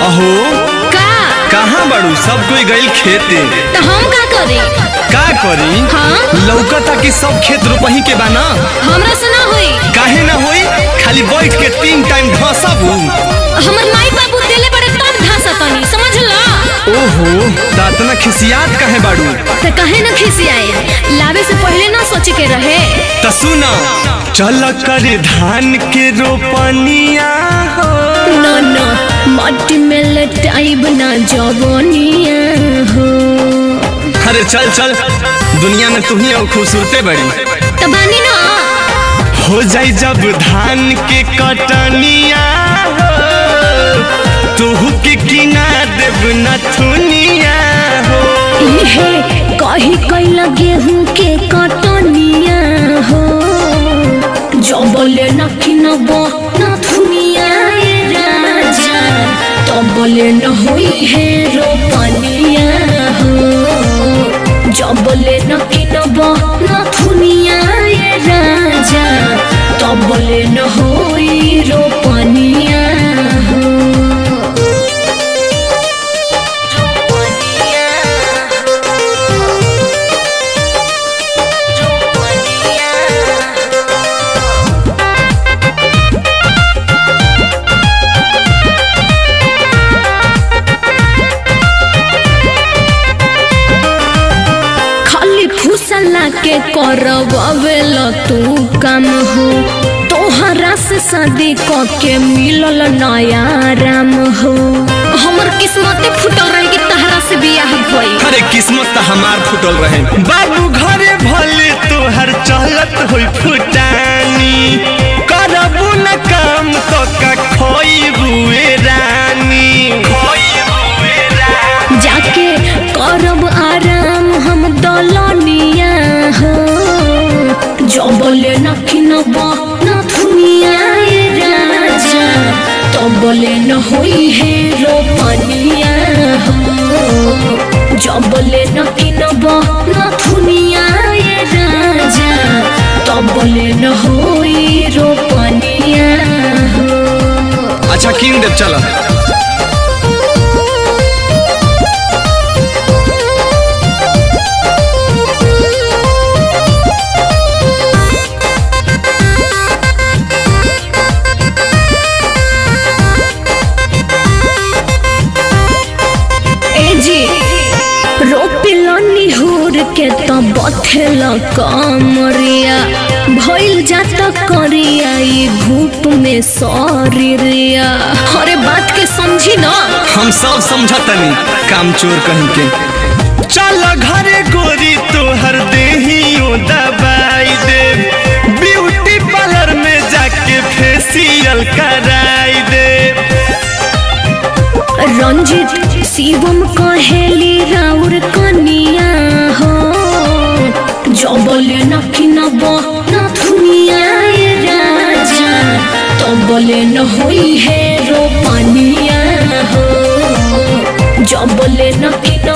अहो का कहाँ बड़ू? सब कोई गइल खेते। तो हम का करी? का करी? हाँ? लौकता कि सब खेत रोपही के बा ना? हमरा से ना होई। काहे ना होई? खाली बैठ के 3 टाइम घासबू। हमर माई बाबू देले बड़े तब घासा तनी, समझ ला। ओहो दातना खिसियात काहे बाड़ू? तो कहे ना खिसियाए, लावे से पहले ना सोचे के रहे। तो सुना चल कर धान के रोपनिया हो। ना ना माटी में लटाइब ना जवनिया हो। अरे चल चल, दुनिया में तुही और खूबसूरते बड़ी। तो बानी ना हो जाई जब धान के कटनिया हो, तुहू के किना देव नथुनिया हो। इहे कही कैला गेहूं के कटनिया हो, जबले न किनब नथुनिया राजा, तबले न होई है रोपनिया हो। जबले न किनब नथुनिया राजा, तबले न होई रोपनिया हो। के करवावेल तू काम हो, तोहरा से शादी के मिलल नया राम हो। हमर किस्मत फुटल रहे कि तहरा से बियाह भई। अरे किस्मत तो हमार फुटल रहे। बाबू घरे भले तोहर चलत होई फुटानी, करबू न काम तो का खोईबुए रानी। जाके करब आराम हम दलनिया हो, जबले न किनब नथुनिया राजा, तबले न होई है रोपनिया हो। जबले न किनब नथुनिया राजा, तबले न होई रोपनिया हो। अच्छा किन देव चल। के तो बथेल कमरिया, भइल जाता करिया ई धूप में शरीरिया। अरे बात के समझी ना। हम सब समझतनी, काम चोर कहीं के। चल घरे गोरी तोहर देहियो दबाई दे, ब्यूटी पार्लर में जाके फेशियल कराई दे। रंजित शिवम कहेली राउर कनिया हो, जबले न किनब नथुनिया राजा, तबले न होई है रोपनिया हो। जबले न किनब